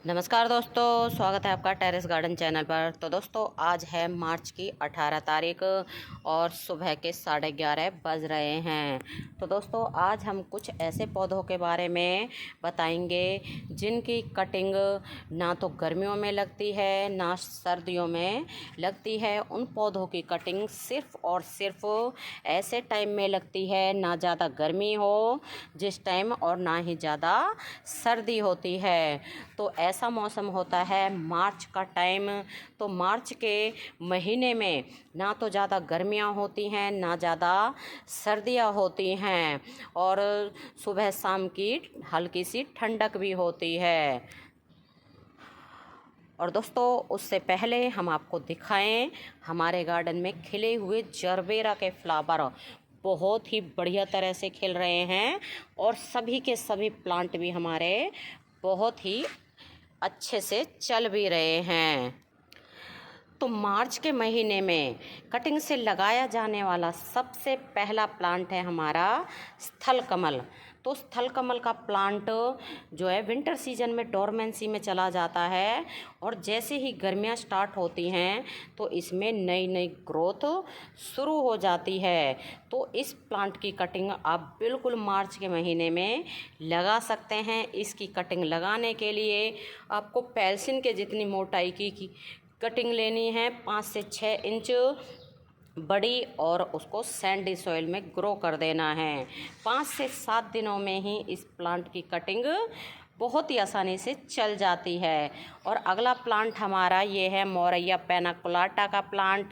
नमस्कार दोस्तों, स्वागत है आपका टेरेस गार्डन चैनल पर। तो दोस्तों आज है मार्च की 18 तारीख और सुबह के 11:30 बज रहे हैं। तो दोस्तों आज हम कुछ ऐसे पौधों के बारे में बताएंगे जिनकी कटिंग ना तो गर्मियों में लगती है ना सर्दियों में लगती है। उन पौधों की कटिंग सिर्फ़ और सिर्फ ऐसे टाइम में लगती है, ना ज़्यादा गर्मी हो जिस टाइम और ना ही ज़्यादा सर्दी होती है। तो ऐसा मौसम होता है मार्च का टाइम। तो मार्च के महीने में ना तो ज़्यादा गर्मियाँ होती हैं ना ज़्यादा सर्दियाँ होती हैं और सुबह शाम की हल्की सी ठंडक भी होती है। और दोस्तों उससे पहले हम आपको दिखाएं हमारे गार्डन में खिले हुए जरबेरा के फ्लावर बहुत ही बढ़िया तरह से खिल रहे हैं और सभी के सभी प्लांट भी हमारे बहुत ही अच्छे से चल भी रहे हैं। तो मार्च के महीने में कटिंग से लगाया जाने वाला सबसे पहला प्लांट है हमारा स्थल कमल। तो स्थल कमल का प्लांट जो है विंटर सीजन में डोरमेंसी में चला जाता है और जैसे ही गर्मियां स्टार्ट होती हैं तो इसमें नई नई ग्रोथ शुरू हो जाती है। तो इस प्लांट की कटिंग आप बिल्कुल मार्च के महीने में लगा सकते हैं। इसकी कटिंग लगाने के लिए आपको पेल्सिन के जितनी मोटाई की कटिंग लेनी है, 5 से 6 इंच बड़ी, और उसको सैंडी सॉइल में ग्रो कर देना है। 5 से 7 दिनों में ही इस प्लांट की कटिंग बहुत ही आसानी से चल जाती है। और अगला प्लांट हमारा ये है मोरैया पेनाकोलाटा का प्लांट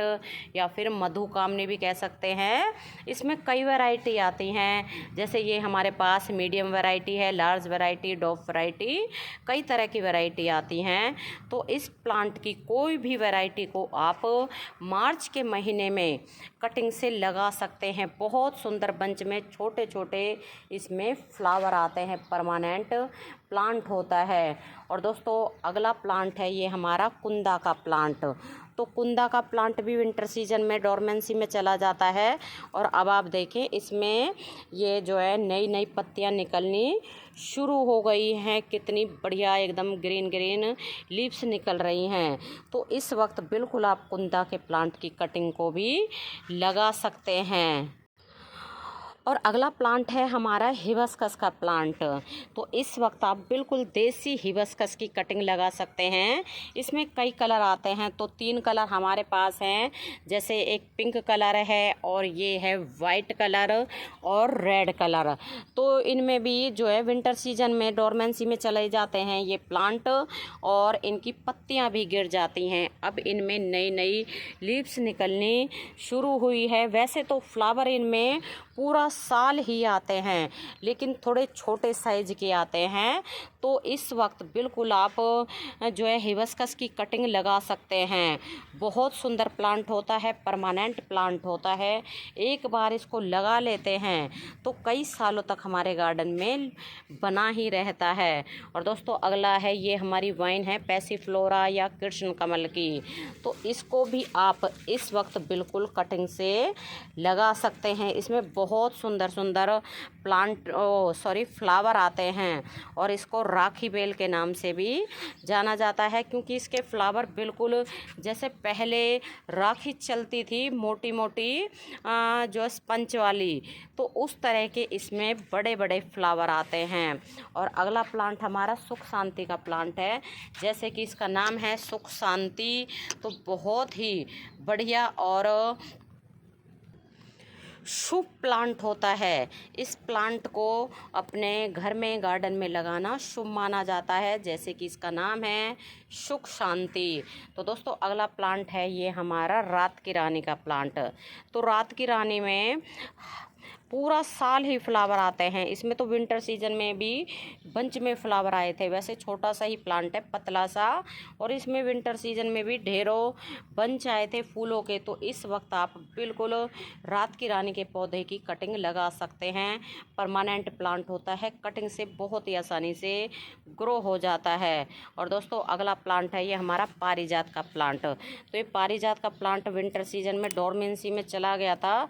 या फिर मधुकामनी भी कह सकते हैं। इसमें कई वैरायटी आती हैं, जैसे ये हमारे पास मीडियम वैरायटी है, लार्ज वैरायटी, डॉफ वैरायटी, कई तरह की वैरायटी आती हैं। तो इस प्लांट की कोई भी वैरायटी को आप मार्च के महीने में कटिंग से लगा सकते हैं। बहुत सुंदर बंच में छोटे छोटे इसमें फ्लावर आते हैं, परमानेंट प्लांट होता है। और दोस्तों अगला प्लांट है ये हमारा कुंदा का प्लांट। तो कुंदा का प्लांट भी विंटर सीजन में डोरमेंसी में चला जाता है और अब आप देखें इसमें ये जो है नई नई पत्तियां निकलनी शुरू हो गई हैं। कितनी बढ़िया एकदम ग्रीन ग्रीन लीव्स निकल रही हैं। तो इस वक्त बिल्कुल आप कुंदा के प्लांट की कटिंग को भी लगा सकते हैं। और अगला प्लांट है हमारा हिबिस्कस का प्लांट। तो इस वक्त आप बिल्कुल देसी हिबिस्कस की कटिंग लगा सकते हैं। इसमें कई कलर आते हैं, तो 3 कलर हमारे पास हैं, जैसे एक पिंक कलर है और ये है वाइट कलर और रेड कलर। तो इनमें भी जो है विंटर सीजन में डोरमेंसी में चले जाते हैं ये प्लांट और इनकी पत्तियां भी गिर जाती हैं। अब इनमें नई नई लीव्स निकलनी शुरू हुई है। वैसे तो फ्लावर इनमें पूरा साल ही आते हैं, लेकिन थोड़े छोटे साइज के आते हैं। तो इस वक्त बिल्कुल आप जो है हिबिस्कस की कटिंग लगा सकते हैं। बहुत सुंदर प्लांट होता है, परमानेंट प्लांट होता है। एक बार इसको लगा लेते हैं तो कई सालों तक हमारे गार्डन में बना ही रहता है। और दोस्तों अगला है ये हमारी वाइन है पैसीफ्लोरा या कृष्ण कमल की। तो इसको भी आप इस वक्त बिल्कुल कटिंग से लगा सकते हैं। इसमें बहुत सुंदर सुंदर फ्लावर आते हैं और इसको राखी बेल के नाम से भी जाना जाता है, क्योंकि इसके फ्लावर बिल्कुल जैसे पहले राखी चलती थी मोटी मोटी जो स्पंच वाली, तो उस तरह के इसमें बड़े बड़े फ्लावर आते हैं। और अगला प्लांट हमारा सुख शांति का प्लांट है, जैसे कि इसका नाम है सुख शांति। तो बहुत ही बढ़िया और शुभ प्लांट होता है। इस प्लांट को अपने घर में गार्डन में लगाना शुभ माना जाता है, जैसे कि इसका नाम है सुख शांति। तो दोस्तों अगला प्लांट है ये हमारा रात की रानी का प्लांट। तो रात की रानी में पूरा साल ही फ्लावर आते हैं। इसमें तो विंटर सीजन में भी बंच में फ्लावर आए थे। वैसे छोटा सा ही प्लांट है, पतला सा, और इसमें विंटर सीजन में भी ढेरों बंच आए थे फूलों के। तो इस वक्त आप बिल्कुल रात की रानी के पौधे की कटिंग लगा सकते हैं। परमानेंट प्लांट होता है, कटिंग से बहुत ही आसानी से ग्रो हो जाता है। और दोस्तों अगला प्लांट है ये हमारा पारिजात का प्लांट। तो ये पारिजात का प्लांट विंटर सीजन में डोरमेंसी में चला गया था।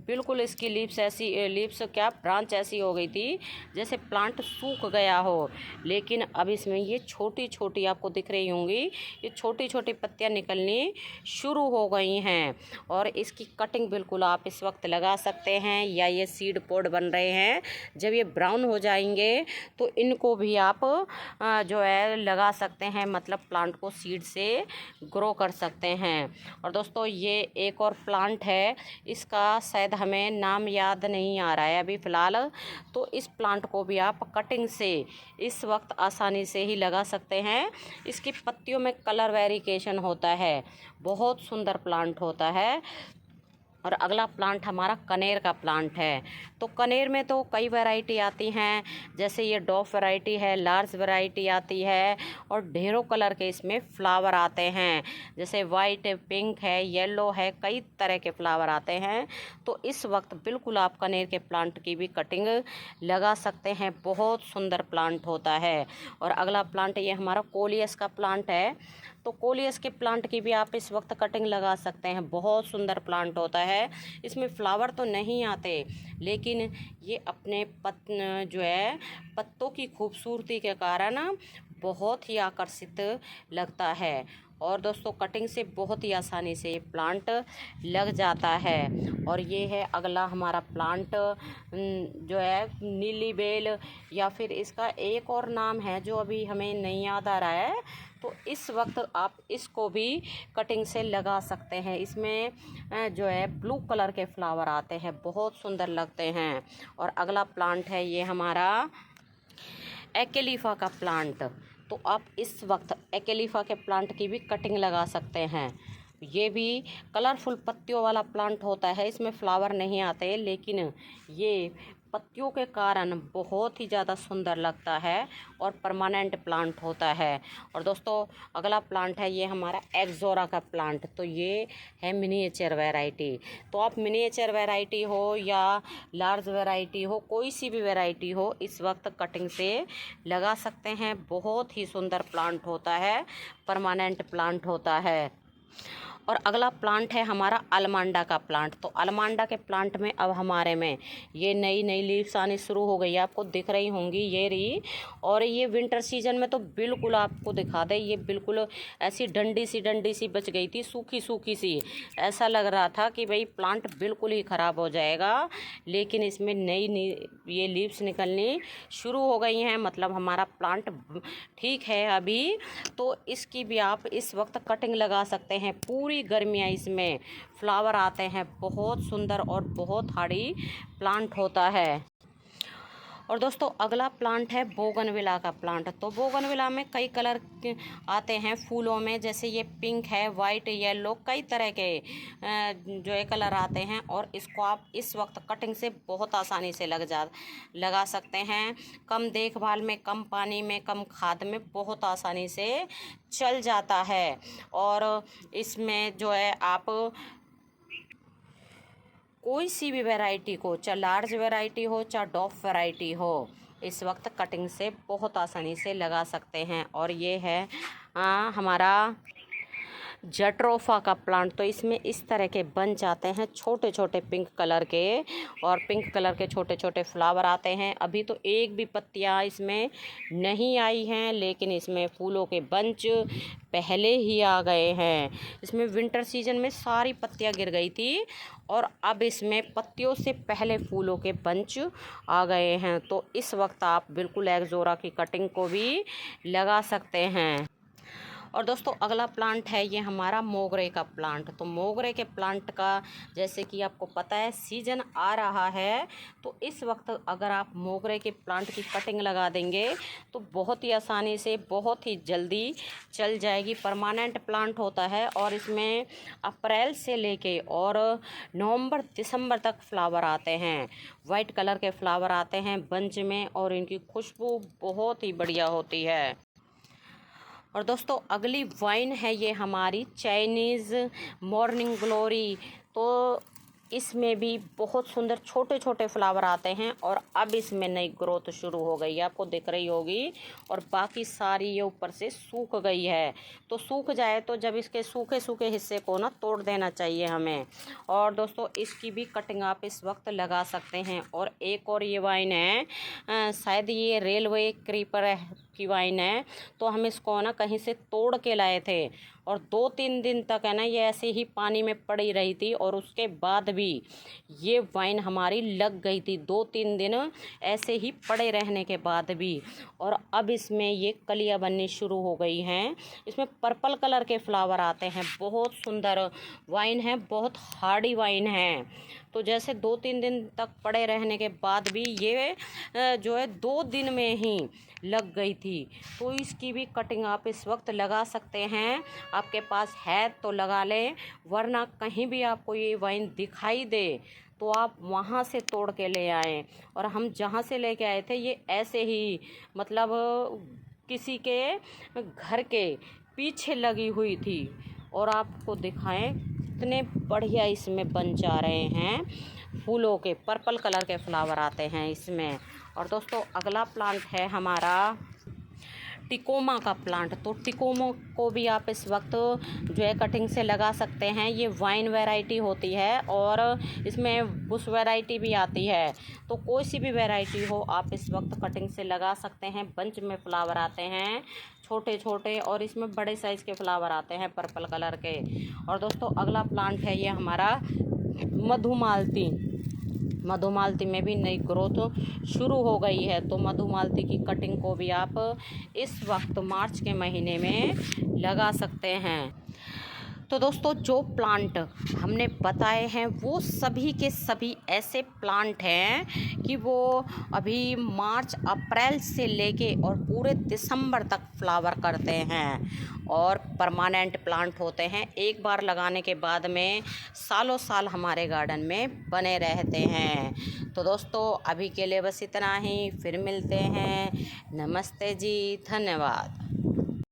बिल्कुल इसकी लीव्स ऐसी लीव्स क्या ब्रांच ऐसी हो गई थी जैसे प्लांट सूख गया हो, लेकिन अब इसमें ये छोटी छोटी आपको दिख रही होंगी, ये छोटी छोटी पत्तियां निकलनी शुरू हो गई हैं। और इसकी कटिंग बिल्कुल आप इस वक्त लगा सकते हैं, या ये सीड पॉड बन रहे हैं, जब ये ब्राउन हो जाएंगे तो इनको भी आप जो है लगा सकते हैं, मतलब प्लांट को सीड से ग्रो कर सकते हैं। और दोस्तों ये एक और प्लांट है, इसका शायद हमें नाम याद नहीं आ रहा है अभी फ़िलहाल, तो इस प्लांट को भी आप कटिंग से इस वक्त आसानी से ही लगा सकते हैं। इसकी पत्तियों में कलर वेरिएशन होता है, बहुत सुंदर प्लांट होता है। और अगला प्लांट हमारा कनेर का प्लांट है। तो कनेर में तो कई वैरायटी आती हैं, जैसे ये डॉफ वैरायटी है, लार्ज वैरायटी आती है, और ढेरों कलर के इसमें फ्लावर आते हैं, जैसे वाइट, पिंक है, येलो है, कई तरह के फ्लावर आते हैं। तो इस वक्त बिल्कुल आप कनेर के प्लांट की भी कटिंग लगा सकते हैं, बहुत सुंदर प्लांट होता है। और अगला प्लांट ये हमारा कोलियस का प्लांट है। तो कोलियस के प्लांट की भी आप इस वक्त कटिंग लगा सकते हैं, बहुत सुंदर प्लांट होता है। इसमें फ्लावर तो नहीं आते, लेकिन ये अपने जो है पत्तों की खूबसूरती के कारण बहुत ही आकर्षित लगता है। और दोस्तों कटिंग से बहुत ही आसानी से ये प्लांट लग जाता है। और ये है अगला हमारा प्लांट जो है नीली बेल, या फिर इसका एक और नाम है जो अभी हमें नहीं याद आ रहा है। तो इस वक्त आप इसको भी कटिंग से लगा सकते हैं। इसमें जो है ब्लू कलर के फ्लावर आते हैं, बहुत सुंदर लगते हैं। और अगला प्लांट है ये हमारा एक्लेफा का प्लांट। तो आप इस वक्त एक्लेफा के प्लांट की भी कटिंग लगा सकते हैं। ये भी कलरफुल पत्तियों वाला प्लांट होता है, इसमें फ्लावर नहीं आते, लेकिन ये पत्तियों के कारण बहुत ही ज़्यादा सुंदर लगता है और परमानेंट प्लांट होता है। और दोस्तों अगला प्लांट है ये हमारा एक्सोरा का प्लांट। तो ये है मिनिएचर वैरायटी। तो आप मिनिएचर वैरायटी हो या लार्ज वैरायटी हो, कोई सी भी वैरायटी हो, इस वक्त कटिंग से लगा सकते हैं। बहुत ही सुंदर प्लांट होता है, परमानेंट प्लांट होता है। और अगला प्लांट है हमारा अलमांडा का प्लांट। तो अलमांडा के प्लांट में अब हमारे में ये नई नई लीव्स आनी शुरू हो गई है, आपको दिख रही होंगी ये रही। और ये विंटर सीजन में तो बिल्कुल आपको दिखा दे, ये बिल्कुल ऐसी डंडी सी बच गई थी, सूखी सूखी सी, ऐसा लग रहा था कि भाई प्लांट बिल्कुल ही ख़राब हो जाएगा। लेकिन इसमें नई ये लीव्स निकलनी शुरू हो गई हैं, मतलब हमारा प्लांट ठीक है अभी। तो इसकी भी आप इस वक्त कटिंग लगा सकते हैं। पूरी गर्मियाँ इसमें फ्लावर आते हैं, बहुत सुंदर और बहुत हार्डी प्लांट होता है। और दोस्तों अगला प्लांट है बोगनविला का प्लांट। तो बोगनविला में कई कलर आते हैं फूलों में, जैसे ये पिंक है, वाइट, येलो, कई तरह के जो है कलर आते हैं। और इसको आप इस वक्त कटिंग से बहुत आसानी से लगा सकते हैं। कम देखभाल में, कम पानी में, कम खाद में बहुत आसानी से चल जाता है। और इसमें जो है आप कोई सी भी वैरायटी को, चाहे लार्ज वैरायटी हो चाहे डॉफ वैरायटी हो, इस वक्त कटिंग से बहुत आसानी से लगा सकते हैं। और ये है हमारा जट्रोफा का प्लांट। तो इसमें इस तरह के बंच आते हैं, छोटे छोटे पिंक कलर के, और पिंक कलर के छोटे छोटे फ्लावर आते हैं। अभी तो एक भी पत्तियां इसमें नहीं आई हैं, लेकिन इसमें फूलों के बंच पहले ही आ गए हैं। इसमें विंटर सीजन में सारी पत्तियां गिर गई थी, और अब इसमें पत्तियों से पहले फूलों के बंच आ गए हैं। तो इस वक्त आप बिल्कुल एक्सोरा की कटिंग को भी लगा सकते हैं। और दोस्तों अगला प्लांट है ये हमारा मोगरे का प्लांट। तो मोगरे के प्लांट का जैसे कि आपको पता है सीजन आ रहा है, तो इस वक्त अगर आप मोगरे के प्लांट की कटिंग लगा देंगे तो बहुत ही आसानी से, बहुत ही जल्दी चल जाएगी। परमानेंट प्लांट होता है, और इसमें अप्रैल से लेके और नवंबर दिसंबर तक फ्लावर आते हैं। वाइट कलर के फ्लावर आते हैं बंच में, और इनकी खुशबू बहुत ही बढ़िया होती है। और दोस्तों अगली वाइन है ये हमारी चाइनीज़ मॉर्निंग ग्लोरी। तो इसमें भी बहुत सुंदर छोटे छोटे फ्लावर आते हैं और अब इसमें नई ग्रोथ शुरू हो गई है, आपको दिख रही होगी। और बाकी सारी ये ऊपर से सूख गई है। तो सूख जाए तो जब इसके सूखे सूखे हिस्से को ना तोड़ देना चाहिए हमें। और दोस्तों इसकी भी कटिंग आप इस वक्त लगा सकते हैं। और एक और ये वाइन है, शायद ये रेलवे क्रीपर की वाइन है। तो हम इसको ना कहीं से तोड़ के लाए थे और 2-3 दिन तक है ना ये ऐसे ही पानी में पड़ी रही थी। और उसके बाद भी ये वाइन हमारी लग गई थी 2-3 दिन ऐसे ही पड़े रहने के बाद भी। और अब इसमें ये कलियां बननी शुरू हो गई हैं। इसमें पर्पल कलर के फ्लावर आते हैं। बहुत सुंदर वाइन है, बहुत हार्डी वाइन है। तो जैसे 2-3 दिन तक पड़े रहने के बाद भी ये जो है 2 दिन में ही लग गई थी। तो इसकी भी कटिंग आप इस वक्त लगा सकते हैं। आपके पास है तो लगा लें, वरना कहीं भी आपको ये वाइन दिखाई दे तो आप वहाँ से तोड़ के ले आएँ। और हम जहाँ से लेके आए थे ये ऐसे ही मतलब किसी के घर के पीछे लगी हुई थी। और आपको दिखाएं कितने बढ़िया इसमें बन जा रहे हैं। फूलों के पर्पल कलर के फ्लावर आते हैं इसमें। और दोस्तों अगला प्लांट है हमारा टिकोमा का प्लांट। तो टिकोमा को भी आप इस वक्त जो है कटिंग से लगा सकते हैं। ये वाइन वैरायटी होती है और इसमें बुश वैरायटी भी आती है। तो कोई सी भी वैरायटी हो आप इस वक्त कटिंग से लगा सकते हैं। बंच में फ्लावर आते हैं छोटे छोटे और इसमें बड़े साइज़ के फ्लावर आते हैं पर्पल कलर के। और दोस्तों अगला प्लांट है ये हमारा मधुमालती। मधुमालती में भी नई ग्रोथ शुरू हो गई है। तो मधुमालती की कटिंग को भी आप इस वक्त मार्च के महीने में लगा सकते हैं। तो दोस्तों जो प्लांट हमने बताए हैं वो सभी के सभी ऐसे प्लांट हैं कि वो अभी मार्च अप्रैल से लेके और पूरे दिसंबर तक फ्लावर करते हैं और परमानेंट प्लांट होते हैं। एक बार लगाने के बाद में सालों साल हमारे गार्डन में बने रहते हैं। तो दोस्तों अभी के लिए बस इतना ही, फिर मिलते हैं। नमस्ते जी, धन्यवाद।